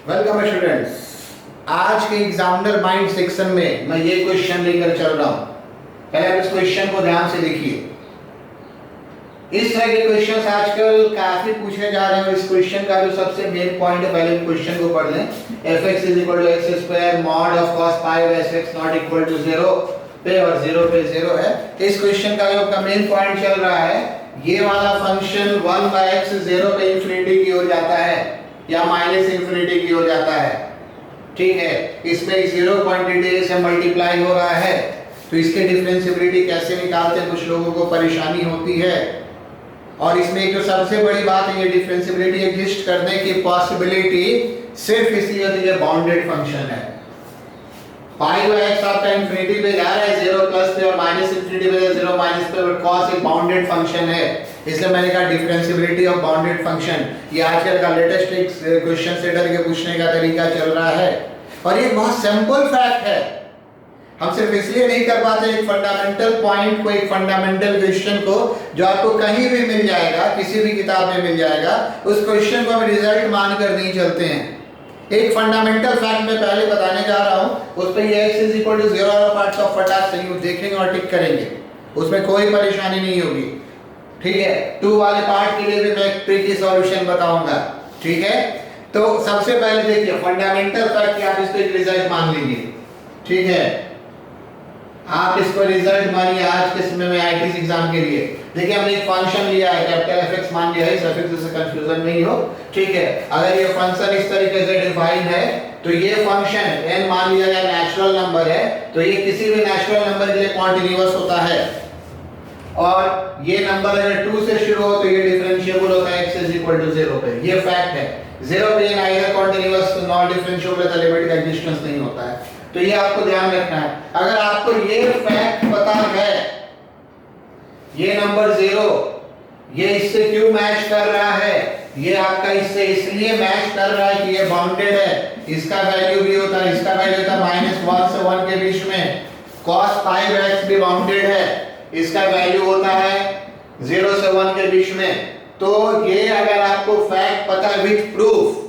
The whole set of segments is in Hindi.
Welcome students. आज के एग्जामिनर माइंड सेक्शन में मैं ये क्वेश्चन लेकर चल रहा हूं। पहले आप इस क्वेश्चन को ध्यान से देखिए। इस तरह के क्वेश्चंस आजकल काफी पूछे जा रहे हैं। इस क्वेश्चन का जो सबसे मेन पॉइंट है, पहले क्वेश्चन को पढ़ लें। fx = x² mod of cos pi sx not equal to 0 पे और 0 पे 0 है। इस क्वेश्चन का जो मेन पॉइंट चल रहा है, ये वाला फंक्शन 1/x 0 पे इंफिनिटी की ओर जाता है या माइनस इंफिनिटी की ओर जाता है। ठीक है, इसमें 0 क्वांटिटी से मल्टीप्लाई हो रहा है, तो इसके डिफरेंशिएबिलिटी कैसे निकालते हैं, कुछ लोगों को परेशानी होती है। और इसमें जो सबसे बड़ी बात है, ये डिफरेंशिएबिलिटी एग्जिस्ट करने की पॉसिबिलिटी सिर्फ इसलिए होती है बाउंडेड फंक्शन है। x आपका इंफिनिटी पे जा रहा है 0 प्लस पे और माइनस इंफिनिटी पे 0 माइनस पे, और cos एक बाउंडेड फंक्शन है, इसलिए मैंने कहा डिफरेंशिएबिलिटी ऑफ बाउंडेड फंक्शन। ये आजकल का लेटेस्ट एक क्वेश्चन सेटर के पूछने का तरीका चल रहा है, और ये बहुत सिंपल फैक्ट है। हम सिर्फ इसलिए नहीं कर पाते एक फंडामेंटल पॉइंट को, एक फंडामेंटल क्वेश्चन को जो आपको कहीं भी मिल जाएगा, किसी भी किताब में मिल जाएगा, उस क्वेश्चन को हम रिजल्ट मानकर नहीं चलते हैं। एक फंडामेंटल फैक्ट मैं पहले बताने जा रहा हूं, उस पे ये x = 0 वाला पार्ट का फटाक से यूं देखेंगे और टिक करेंगे, उसमें कोई परेशानी नहीं होगी। ठीक है, 2 वाले पार्ट के लिए भी मैं एक ट्रिकी सॉल्यूशन बताऊंगा। ठीक है, तो सबसे पहले देखिए फंडामेंटल फैक्ट कि आप इसको एक रिजल्ट मान लीजिए। ठीक है, आप इसको रिजल्ट मानिए आज के समय में आईटीएस एग्जाम के लिए। देखिए हमने एक फंक्शन लिया है, कैपिटल fx मान लिया है, इस fx से कंफ्यूजन नहीं हो। ठीक है, अगर ये फंक्शन इस तरीके से डिफाइन है, तो ये फंक्शन n मान लिया गया नेचुरल नंबर है, तो ये किसी भी नेचुरल नंबर के लिए कॉन्टिन्यूअस होता है। और ये नंबर अगर 2 से शुरू हो तो ये डिफरेंशिएबल होता है x = 0 पे। ये फैक्ट है। 0 पे नाइदर कॉन्टिन्यूअस तो नॉट डिफरेंशिएबल, तो लिमिट का एग्जिस्टेंस नहीं होता है। तो ये आपको ध्यान रखना है। अगर आपको ये फैक्ट पता है, ये नंबर 0 ये इससे क्यों मैच कर रहा है, ये आपका इससे इसलिए मैच कर रहा है कि ये बाउंडेड है, इसका वैल्यू भी होता है, इसका वैल्यू होता है -1 से 1 के बीच में। cos π भी बाउंडेड है, इसका वैल्यू होता है 0 से 1 के बीच में। तो ये अगर आपको फैक्ट पता है विद प्रूफ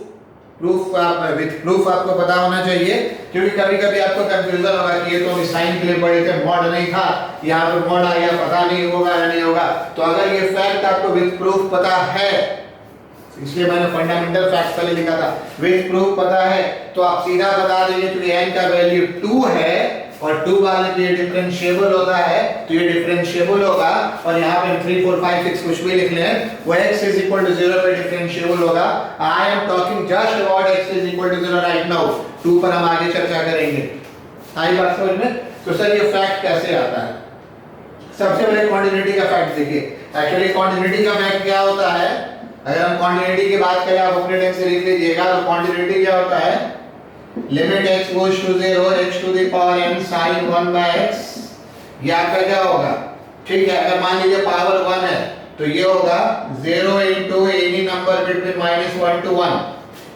आपको पता होना चाहिए, क्योंकि कभी-कभी आपको कंफ्यूजन होगा कि ये तो साइन के लिए पढ़े थे, मॉड नहीं था, यहाँ पे मॉड आ गया, पता नहीं होगा या नहीं होगा। तो अगर ये फैक्ट आपको विद प्रूफ पता है, इसलिए मैंने फंडामेंटल फैक्ट पहले लिखा था, विद प्रूफ पता है, तो आप सीधा बता देंगे कि n का वैल्यू 2 है और 2 वाले के डिफरेंशिएबल होता है, तो ये डिफरेंशिएबल होगा। और यहाँ पे 3 4 5 6 कुछ भी लिख लें, वो x = 0 पे डिफरेंशिएबल होगा। I am talking just about x = 0 right now. 2 पर हम आगे चर्चा करेंगे। आई बात समझ में? तो सर ये फैक्ट कैसे आता है? सबसे पहले कॉन्टिन्यूटी का फैक्ट देखिए। एक्चुअली कॉन्टिन्यूटी का फैक्ट क्या होता है, अगर हम कॉन्टिन्यूटी की बात करें, आप अपने ढंग से लिख लीजिएगा। तो कॉन्टिन्यूटी क्या होता है, limit x goes to 0 x to the power n sin 1/x, ये आपका क्या होगा? ठीक है, अगर मान लीजिए पावर 1 है तो ये होगा 0 into any number between -1 to 1,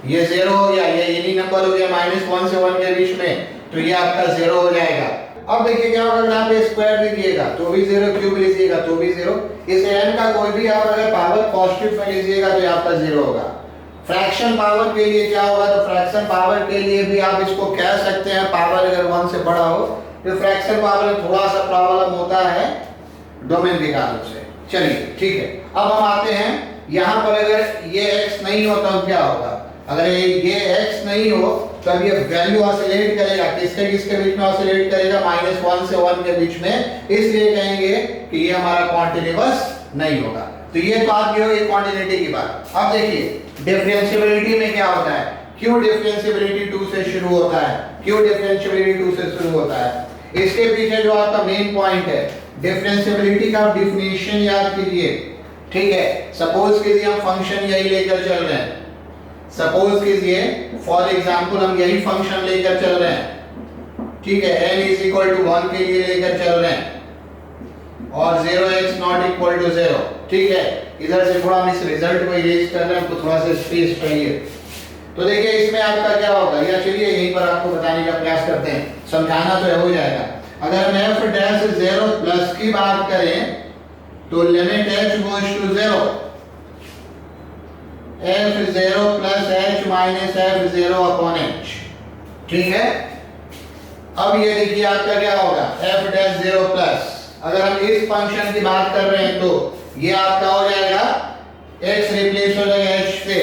ये 0 हो गया, ये any नंबर हो गया -1 से 1 के बीच में, तो ये आपका 0 हो जाएगा। अब देखिए क्या होगा, अगर आप ये स्क्वायर लीजिएगा तो भी 0, क्यूब लीजिएगा तो भी 0। इस n का कोई भी आप अगर पावर पॉजिटिव में लीजिएगा तो ये आपका 0 होगा। फ्रैक्शन पावर के लिए क्या होगा, तो फ्रैक्शन पावर के लिए भी आप इसको कह सकते हैं, पावर अगर 1 से बड़ा हो तो फ्रैक्शन पावर में थोड़ा सा प्रॉब्लम होता है डोमेन के कारण से। चलिए ठीक है, अब हम आते हैं यहाँ पर, अगर ये x नहीं होता तो क्या होगा, अगर ये x नहीं हो तो अब ये वैल्यू ऑसिलेट करेगा, किसके किसके बीच में ऑसिलेट करेगा, -1 से 1 के बीच में, इसलिए कहेंगे कि ये हमारा कॉन्टिन्यूअस नहीं होगा। तो ये बात ये हो कॉन्टिन्यूटी की बात। अब देखिए डिफरेंशिएबिलिटी में क्या होता है, क्यों डिफरेंशिएबिलिटी 2 से शुरू होता है, क्यों डिफरेंशिएबिलिटी 2 से शुरू होता है, इसके पीछे जो आपका मेन पॉइंट है, डिफरेंशिएबिलिटी का डेफिनेशन याद कीजिए। ठीक है, सपोज कीजिए हम फंक्शन यही लेकर चल रहे हैं, सपोज कीजिए फॉर एग्जांपल हम यही फंक्शन लेकर चल रहे हैं। ठीक है, n = 1 के लिए लेकर चल रहे हैं और 0x ≠ 0। ठीक है, इधर से थोड़ा हम इस रिजल्ट को इरेज कर रहे हैं, हमको थोड़ा सा स्पेस चाहिए। तो देखिए इसमें आपका क्या होगा, या चलिए यहीं पर आपको बताने का प्रयास करते हैं, समझाना तो हो जाएगा। अगर हम f' 0 प्लस की बात करें तो limit h goes to 0, f 0 plus h minus F zero upon H. ठीक है, अब ये देखिए आपका क्या होगा, एफ डैश जीरो प्लस, अगर हम इस फंक्शन की बात कर रहे हैं तो ये आपका हो जाएगा x रिप्लेस हो जाएगा h से,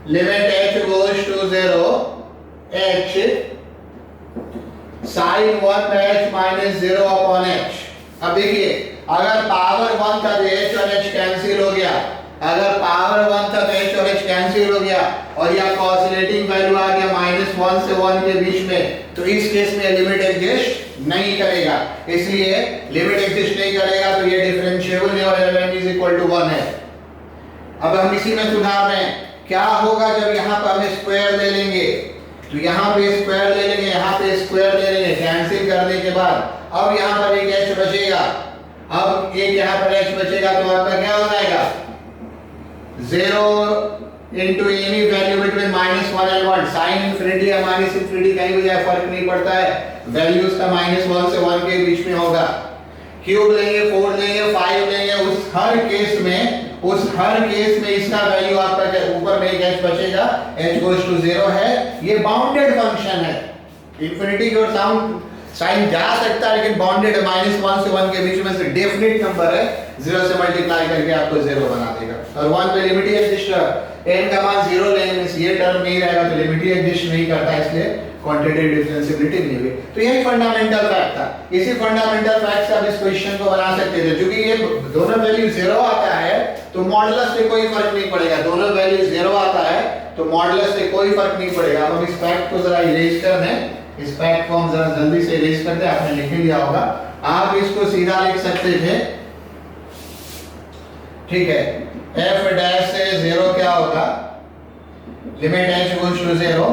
limit h goes to zero h sine 1 h minus zero upon h। अब देखिए अगर पावर 1 था तो h और h कैंसिल हो गया, अगर पावर 1 था तो h और h कैंसिल हो गया और ये आपका ऑसिलेटिंग वैल्यू आ गया -1 से 1 के बीच में, तो इस केस में लिमिट एग्जिस्ट नहीं करेगा, इसलिए लिमिट एग्जिस्ट नहीं करेगा तो ये डिफरेंशिएबल नहीं होगा, n इज इक्वल टू 1 है। अब हम इसी में सुधार रहे हैं, क्या होगा जब यहाँ पर हम स्क्वायर ले लेंगे, तो यहाँ पे स्क्वायर ले लेंगे, यहाँ पे स्क्वायर ले लेंगे, कैंसिल करने के बाद अब यहाँ पर एक h बचेगा, अब एक यहाँ पर h बचेगा तो आपका क्या हो जाएगा 0 into any value between -1 and 1, sin infinity या माइनस इंफिनिटी कहीं भी जाए फर्क नहीं पड़ता है, वैल्यूज का -1 से 1 के बीच में होगा। क्यूब लेंगे, 4 लेंगे, 5 लेंगे, उस हर केस में इसका वैल्यू आपका ऊपर में एक h बचेगा, h गोज टू 0 है, ये बाउंडेड फंक्शन है, इंफिनिटी की ओर साइन जा सकता है लेकिन बाउंडेड है, -1 से 1 के बीच में से डेफिनेट नंबर है, 0 से मल्टीप्लाई करके आपको 0 बना देगा, और 1 पे लिमिट ही एग्जिस्ट है, n का मान 0 लेंगे मींस ये टर्म नहीं रहेगा तो लिमिट ही एग्जिस्ट नहीं करता, इसलिए क्वांटिटेटिव डिफरेंशिएबिलिटी नहीं हुई। तो यही फंडामेंटल फैक्ट था, इसी फंडामेंटल फैक्ट से आप इस क्वेश्चन को बना सकते थे, क्योंकि ये दोनों वैल्यू 0 आता है तो मॉडुलस से कोई फर्क नहीं पड़ेगा, दोनों वैल्यू 0 आता है तो मॉडुलस से कोई फर्क नहीं पड़ेगा। अब हम इस फैक्ट को जरा इरेज कर दें, इस फैक्ट को हम जरा जल्दी से इरेज कर दें, आपने लिख लिया होगा, आप इसको सीधा लिख सकते थे, ठीक है, f डैश से 0 क्या होगा, limit h goes to 0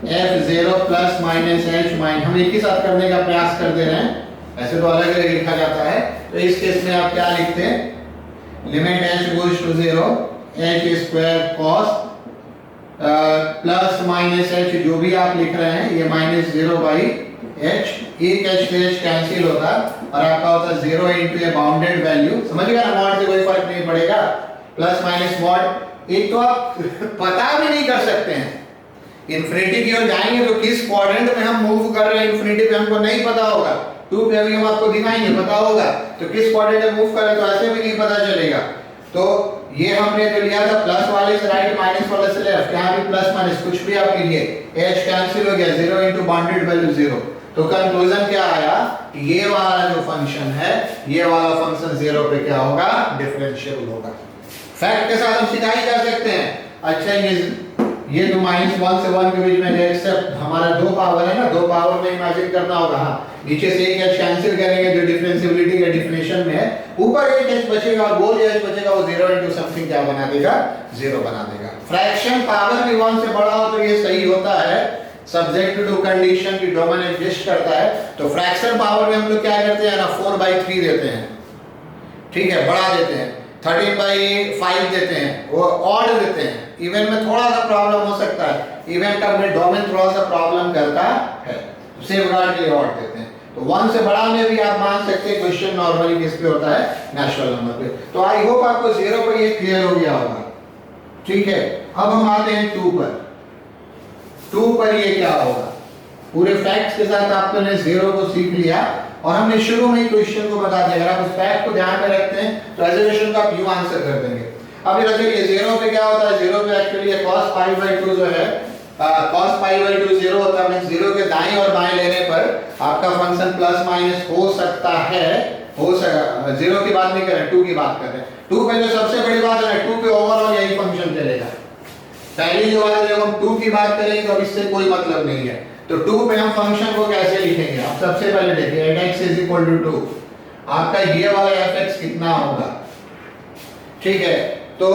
f 0 plus minus h minus, हम एक ही साथ करने का प्रयास कर दे रहे हैं, ऐसे तो अलग अलग लिखा जाता है, तो इस केस में आप क्या लिखते हैं, limit h goes to 0 h square cos plus minus h, जो भी आप लिख रहे हैं ये -0 बाई h, एक h से h कैंसिल होता और आपका होता 0 इनटू ये बाउंडेड वैल्यू, समझ गया ना, मॉड से कोई फर्क नहीं पड़ेगा, प्लस माइनस मॉड, एक तो आप पता भी नहीं कर सकते हैं, इंफिनिटी की ओर जाएंगे तो किस क्वाड्रेंट में हम मूव कर रहे हैं, इंफिनिटी पे हमको नहीं पता होगा, 2 पे अभी हम आपको दिखाएंगे पता होगा, तो किस क्वाड्रेंट में मूव कर रहे हैं तो ऐसे भी नहीं पता चलेगा। तो ये हमने जो लिया था प्लस वाले से राइट माइनस वाले से लेफ्ट, यहाँ भी प्लस माइनस कुछ भी आप लीजिए, h कैंसिल हो गया, 0 इनटू बाउंडेड वैल्यू 0, तो कंक्लूजन क्या आया, ये वाला जो फंक्शन है, ये वाला फंक्शन 0 पे क्या होगा, डिफरेंशिएबल होगा। फैक्ट के साथ हम सीधा ही कर सकते हैं, अच्छा ये तो -1 से 1 के बीच में एक्सेप्ट हमारा 2 पावर है ना, 2 पावर में इमेजिन करना होगा, हाँ नीचे से एक h कैंसिल करेंगे जो डिफरेंशिएबिलिटी के डेफिनेशन में है, ऊपर एक h बचेगा और वो जो h बचेगा वो 0 इनटू समथिंग क्या बना देगा, 0 बना देगा। फ्रैक्शन पावर भी 1 से बड़ा हो तो ये सही होता है, सब्जेक्ट टू कंडीशन की डोमेन एग्जिस्ट करता है, तो फ्रैक्शन पावर में हम लोग क्या करते हैं ना, 4/3 देते हैं, ठीक है, बढ़ा देते हैं, 13/5 देते हैं, वो ऑड देते हैं, इवन में थोड़ा सा प्रॉब्लम हो सकता है, इवन टर्म में डोमेन थोड़ा सा प्रॉब्लम करता है, सेफगार्ड के लिए ऑड देते हैं, तो 1 से बड़ा में भी आप मान सकते हैं, क्वेश्चन नॉर्मली किस पे होता है, नेचुरल नंबर पे। तो आई होप आपको 0 पर ये क्लियर हो गया होगा, ठीक है। अब हम आते हैं 2 पर, 2 पर ये क्या होगा, पूरे फैक्ट्स के साथ आपने 0 को सीख लिया और हमने शुरू में ही क्वेश्चन को बता दिया, अगर आप उस फैक्ट को ध्यान में रखते हैं तो एजुकेशन का आप यू आंसर कर देंगे। अब ये देखिए 0 पे क्या होता है, 0 पे एक्चुअली ये cos π/2 जो है, cos π/2 0 होता है, मींस 0 के दाईं और बाएं लेने पर आपका फंक्शन प्लस माइनस हो सकता है, हो सकता, 0 की बात नहीं कर रहे, 2 की बात कर रहे हैं। 2 पे जो सबसे बड़ी बात है, 2 पे ओवरऑल यही फंक्शन चलेगा। पहली जो बात है, जब हम 2 की बात करेंगे तो इससे कोई मतलब नहीं है, तो 2 पे हम फंक्शन को कैसे लिखेंगे, आप सबसे पहले देखिए x = 2, आपका ये वाला fx कितना होगा, ठीक है, तो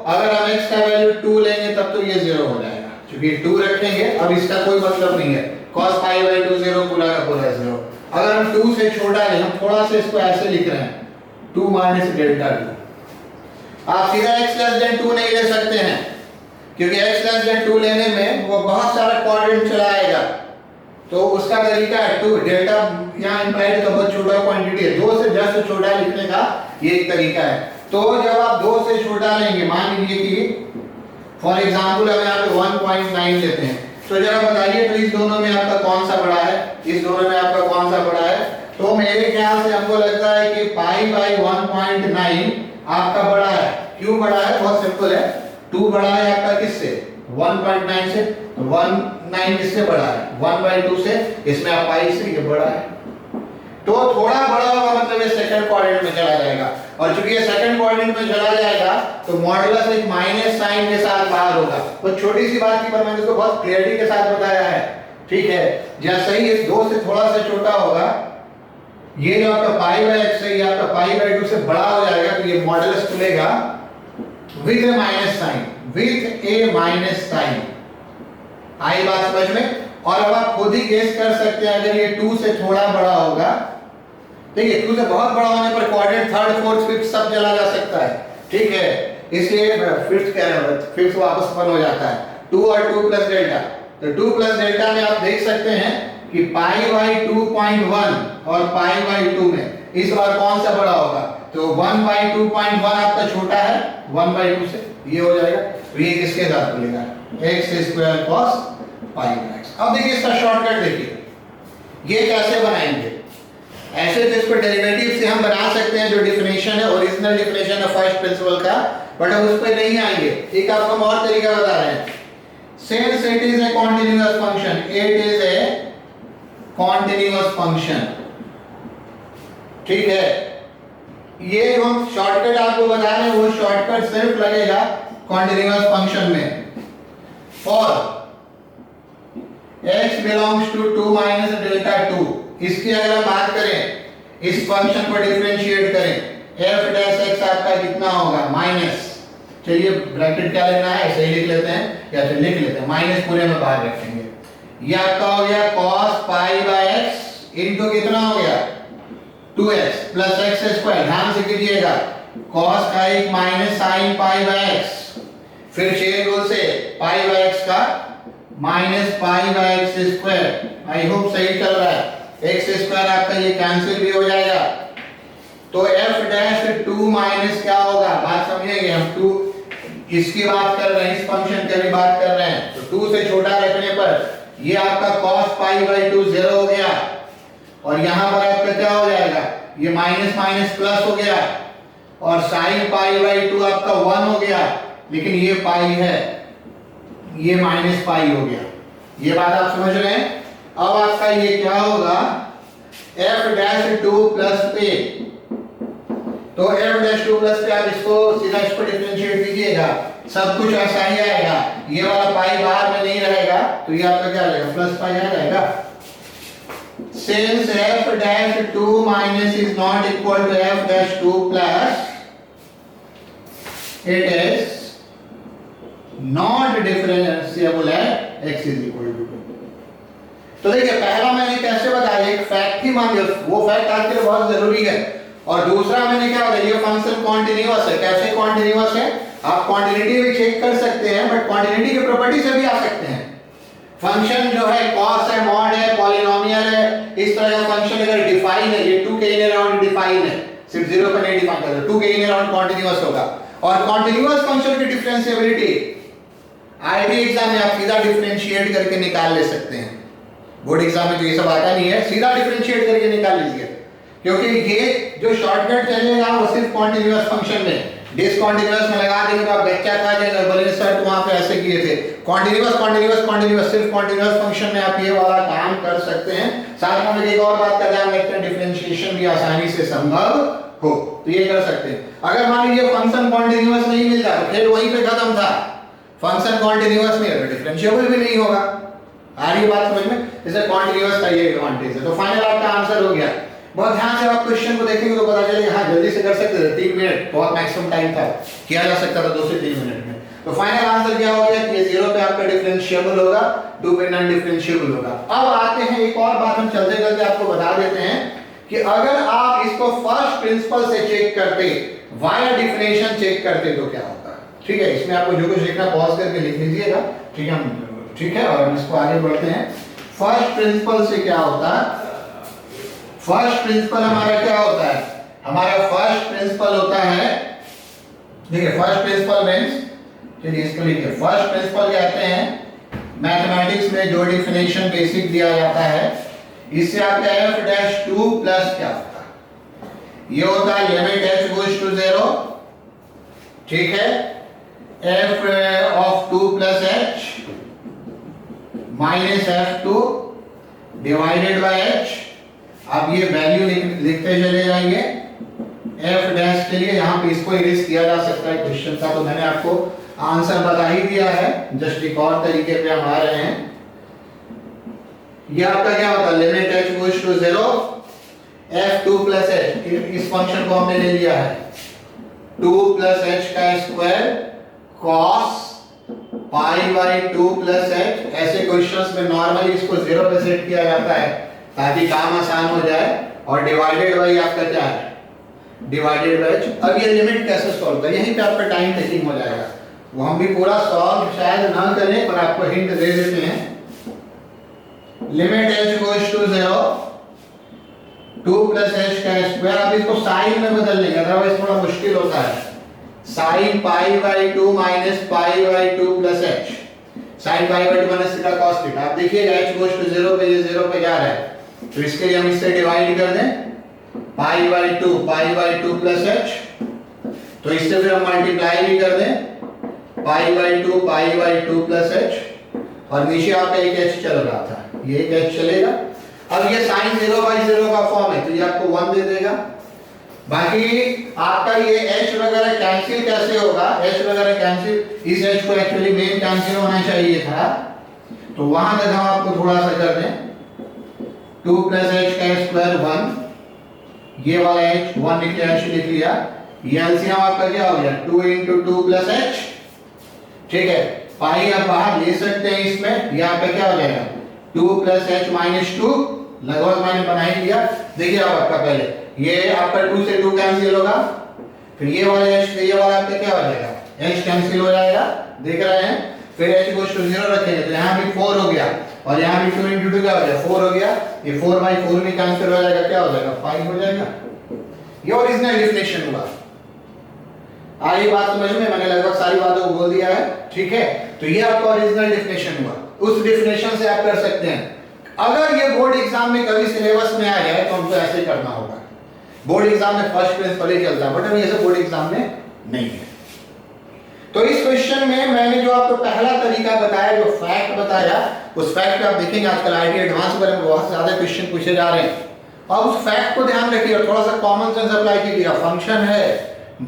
अगर हम x का वैल्यू 2 लेंगे तब तो ये 0 हो जाएगा, क्योंकि 2 रखेंगे, अब इसका कोई मतलब नहीं है, cos π/2 0 पूरा का पूरा 0। अगर हम 2 से छोटा लें, हम थोड़ा सा इसको ऐसे लिख रहे हैं 2 - Δ2, आप सीधा x 2 नहीं ले सकते हैं, क्योंकि x 2 लेने में वो बहुत सारा क्वाड्रेंट चलाएगा, तो उसका तरीका है 2 डेल्टा यहाँ इंप्लाइड तो बहुत छोटा क्वांटिटी है, 2 से जस्ट छोटा लिखने का ये एक तरीका है। तो जब आप 2 से छोटा लेंगे, मान लीजिए कि फॉर एग्जाम्पल हम यहाँ पे 1.9 लेते हैं, तो जरा बताइए तो इस दोनों में आपका कौन सा बड़ा है, इस दोनों में आपका कौन सा बड़ा है? तो मेरे ख्याल से हमको लगता है कि पाई बाई 1.9 आपका बड़ा है। क्यों बड़ा है? बहुत सिंपल है, 2 बड़ा है आपका किससे? 1.9 से। 1.9 किससे बड़ा है? 1/2 से। इसमें आप पाई से, ये बड़ा है, तो थोड़ा बड़ा होगा, मतलब ये सेकंड क्वाड्रेंट में चला जाएगा। और चूंकि ये सेकंड क्वाड्रेंट में चला जाएगा तो मॉडुलस एक माइनस साइन के साथ बाहर होगा। तो छोटी सी बात की पर मैंने इसको बहुत क्लियरिटी के साथ बताया है, ठीक है? जैसे ही इस 2 से थोड़ा सा छोटा होगा, ये जो आपका पाई बाई x है, ये आपका पाई बाई 2 से बड़ा हो जाएगा, तो ये मॉडुलस खुलेगा with a minus sign, with a minus sign. आई बात समझ में? और अब आप खुद ही गेस कर सकते हैं, अगर ये 2 से थोड़ा बड़ा होगा, ठीक है, 2 से बहुत बड़ा होने पर क्वाड्रेंट, थर्ड, फोर्थ, फिफ्थ सब चला जा सकता है, ठीक है? इसलिए फिफ्थ कह रहे हैं, फिफ्थ वापस 1 हो जाता है। 2 और 2 प्लस डेल्टा, तो 2 प्लस डेल्टा में आप देख सकते हैं कि पाई बाई 2.1 और पाई बाई 2 में इस बार कौन सा बड़ा होगा? तो 1/2.1 आपका छोटा है 1/2 से, ये हो जाएगा। तो ये किसके साथ मिलेगा? x² cos pi by x। अब देखिए इसका शॉर्टकट देखिए, ये कैसे बनाएंगे? ऐसे तो इसको डेरिवेटिव से हम बना सकते हैं, जो डिफिनेशन है, ओरिजिनल डिफिनेशन है फर्स्ट प्रिंसिपल का, बट हम उस पर नहीं आएंगे। एक आपको हम और तरीका बता रहे हैं। Since it is a continuous function, it is a continuous function, ठीक है? ये जो हम शॉर्टकट आपको बता रहे हैं, वो शॉर्टकट सिर्फ लगेगा कॉन्टिन्यूअस फंक्शन में। और x belongs to 2 minus delta 2, इसकी अगर हम बात करें, इस फंक्शन को डिफरेंशिएट करें, f डैश x आपका कितना होगा? माइनस, चलिए ब्रैकेट क्या लेना है, ऐसे ही लिख लेते हैं, या फिर लिख लेते हैं, माइनस पूरे में बाहर रखेंगे। ये आपका हो गया cos pi by x into कितना हो गया? 2x plus x²। ध्यान से कीजिएगा, cos का एक minus sine pi by x, फिर चेन रूल से पाई बाई x का minus pi by x²। I hope सही चल रहा है। x² आपका ये कैंसिल भी हो जाएगा, तो f डैश 2 माइनस क्या होगा? बात समझेंगे हम, 2 इसकी बात कर रहे हैं, इस फंक्शन की भी बात कर रहे हैं, तो 2 से छोटा रखने पर ये आपका cos पाई बाई 2 0 हो गया, और यहां पर आपका क्या हो जाएगा? ये माइनस माइनस प्लस हो गया, और sin पाई बाई 2 आपका 1 हो गया, लेकिन ये पाई है, ये माइनस पाई हो गया। ये बात आप समझ रहे हैं? अब आपका ये क्या होगा? f डैश 2 प्लस पे, तो f डैश 2 प्लस पे आप इसको सीधा इसको डिफरेंशिएट कीजिएगा, सब कुछ ऐसा ही आएगा, ये वाला पाई बाहर में नहीं रहेगा, तो ये आपका क्या रहेगा? प्लस पाई आ जाएगा। Since f dash 2 minus is not equal to f dash 2 plus, it is not differentiable at x is equal to 2। तो देखिए पहला मैंने कैसे बताया, एक फैक्ट ही मान लिया, वो फैक्ट आपके लिए बहुत जरूरी है। और दूसरा मैंने क्या बताया, ये फंक्शन कॉन्टिन्यूअस है। कैसे कॉन्टिन्यूअस है? आप क्वांटिटी भी चेक कर सकते हैं, बट क्वांटिटी की प्रॉपर्टी से भी आ सकते हैं। फंक्शन जो है कॉस है, मॉड है, पॉलिनोमियल है, इस तरह का फंक्शन अगर डिफाइन है, ये 2 के इन अराउंड डिफाइन है, सिर्फ 0 पर नहीं डिफाइन करता, 2 के इन अराउंड कॉन्टिन्यूअस होगा। और कॉन्टिन्यूअस फंक्शन की डिफरेंशिएबिलिटी आईबी एग्जाम में आप सीधा डिफरेंशिएट करके निकाल ले सकते हैं। बोर्ड एग्जाम में तो ये सब आता नहीं है, सीधा डिफरेंशिएट करके निकाल लीजिए, क्योंकि ये जो शॉर्टकट चलेगा वो सिर्फ कॉन्टिन्यूअस फंक्शन में, डिसकंटीन्यूअस में लगा देंगे तो आप बच्चा खा जाएगा, बोलेंगे सर तो वहां पे ऐसे किए थे। कॉन्टिन्यूअस कॉन्टिन्यूअस कॉन्टिन्यूअस, सिर्फ कॉन्टिन्यूअस फंक्शन में आप ये वाला काम कर सकते हैं। साथ में एक और बात का ध्यान रखते हैं, डिफरेंशिएशन भी आसानी से संभव हो, तो ये कर सकते हैं। अगर मान लीजिए फंक्शन कॉन्टिन्यूअस नहीं मिल जाए, फिर वहीं पे खत्म था, फंक्शन कॉन्टिन्यूअस नहीं है तो डिफरेंशिएबल भी नहीं होगा। आ रही बात समझ में? जैसे कॉन्टिन्यूअस का ये एडवांटेज है। तो फाइनल आपका आंसर हो गया। बहुत ध्यान से आप क्वेश्चन को देखेंगे तो पता चलेगा, हाँ जल्दी से कर सकते थे, 3 मिनट बहुत मैक्सिमम टाइम था, किया जा सकता था 2 से 3 मिनट में। तो फाइनल आंसर क्या हो गया कि ये 0 पे आपका डिफरेंशिएबल होगा, 2 पे नॉन डिफरेंशिएबल होगा। अब आते हैं एक और बात हम चलते चलते आपको बता देते हैं कि अगर आप इसको फर्स्ट प्रिंसिपल से चेक करते, वाया डिफरेंशिएशन चेक करते तो क्या होता है। ठीक है, इसमें आपको जो कुछ लिखना पॉज करके लिख लीजिएगा, ठीक है? ठीक है, और इसको आगे बढ़ते हैं। फर्स्ट प्रिंसिपल से क्या होता है? फर्स्ट प्रिंसिपल हमारा क्या होता है? हमारा फर्स्ट प्रिंसिपल होता है, देखिए फर्स्ट प्रिंसिपल मींस चलिए इसको लिखिए। फर्स्ट प्रिंसिपल कहते हैं मैथमेटिक्स में जो डिफिनेशन बेसिक दिया जाता है, इससे आपका f डैश 2 प्लस क्या होता है, ये होता है लिमिट h गोज टू 0, ठीक है, f of 2 plus h minus f2 divided by h। अब ये वैल्यू लिखते चले जाएंगे f डैश के लिए। यहाँ पे इसको इरेज किया जा सकता है क्वेश्चन का, तो मैंने आपको आंसर बता ही दिया है, जस्ट एक और तरीके पे हम आ रहे हैं। ये आपका क्या होता है, limit h goes to 0 f2 plus h, इस फंक्शन को हमने ले लिया है 2 प्लस h का square cos pi by 2 plus h। ऐसे क्वेश्चंस में नॉर्मली इसको 0 पे सेट किया जाता है ताकि काम आसान हो जाए, और डिवाइडेड बाई आपका क्या है, डिवाइडेड बाई h। अब ये लिमिट कैसे सॉल्व करें, यहीं पे आपका टाइम टेकिंग हो जाएगा, वो हम भी पूरा सॉल्व शायद ना करें पर आपको हिंट दे देते हैं। Limit h goes to 0 2 plus h का स्क्वायर। अब इसको साइन में बदल लेंगे, अदरवाइज थोड़ा मुश्किल होता है। Sine pi by 2 minus pi by 2 plus h, sine pi by 2 minus theta cos theta. आप देखिएगा h गोज टू 0 पे ये 0 पे जा रहा है, तो इसके लिए हम इससे डिवाइड कर दें पाई बाई 2 प्लस h, तो इससे फिर हम मल्टीप्लाई भी कर दें पाई बाई 2 प्लस h, और नीचे आपका एक h चल रहा था, ये एक h चलेगा। अब ये साइन 0 बाई 0 का फॉर्म है, तो ये आपको 1 दे देगा। बाकी आपका ये h वगैरह कैंसिल कैसे होगा, h वगैरह कैंसिल, इस h को एक्चुअली मेन कैंसिल होना चाहिए था, तो वहां तक हम आपको थोड़ा सा कर दें 2 प्लस h का स्क्वायर 1, ये वाला h 1 लिख लिया, h लिख लिया, ये एलसीएम आपका क्या हो गया 2 into 2 प्लस h, ठीक है। पाई आप बाहर ले सकते हैं इसमें, यहाँ पे क्या हो जाएगा 2 प्लस h माइनस 2, लगभग मैंने बना ही लिया। देखिए आप आपका पहले ये आपका 2 से 2 कैंसिल होगा, फिर ये वाला h ये वाला आपका क्या हो जाएगा h कैंसिल हो जाएगा, देख रहे हैं। फिर h गोज टू 0 रखेंगे तो यहाँ भी 4 हो गया, और यहाँ भी 2 into 2 क्या हो जाएगा 4 हो गया, ये 4 बाई 4 में कैंसिल हो जाएगा, क्या हो जाएगा 5 हो जाएगा। ये ओरिजिनल डेफिनेशन हुआ। आई बात समझ में, मैंने लगभग सारी बातों को बोल दिया है, ठीक है। तो ये आपका ओरिजिनल डेफिनेशन हुआ, उस डेफिनेशन से आप कर सकते हैं। अगर ये बोर्ड एग्जाम में कभी सिलेबस में आ जाए तो हमको ऐसे करना होगा। बोर्ड एग्जाम में फर्स्ट प्रिंसिपल ही चलता है, बट अभी ऐसे बोर्ड एग्जाम में नहीं है। तो इस क्वेश्चन में मैंने जो आपको पहला तरीका बताया, जो फैक्ट बताया, उस फैक्ट पे आप देखेंगे आजकल आईटी एडवांस पर बहुत ज्यादा क्वेश्चन पूछे जा रहे हैं, और उस फैक्ट को ध्यान रखिए और थोड़ा सा कॉमन सेंस अप्लाई कीजिएगा। फंक्शन है,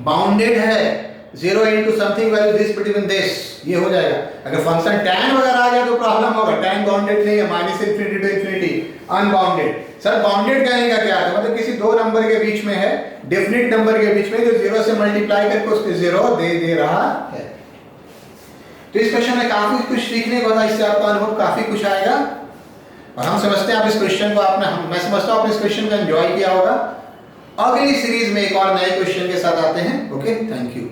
बाउंडेड है, 0 into something value this between this, ये हो जाएगा। अगर फंक्शन tan वगैरह आ गया तो प्रॉब्लम होगा, tan बाउंडेड नहीं है, minus infinity to infinity unbounded. Sir bounded कहने का क्या है, मतलब किसी दो नंबर के बीच में है, डेफिनिट नंबर के बीच में, जो 0 से मल्टीप्लाई करके उसको 0 दे रहा है। तो इस क्वेश्चन में काफी कुछ सीखने को था, इससे आपका अनुभव काफी कुछ आएगा, और हम समझते हैं आप इस क्वेश्चन को मैं समझता हूं आपने इस क्वेश्चन को एंजॉय किया होगा। अगली सीरीज में एक और नए क्वेश्चन के साथ आते हैं। Okay, thank you.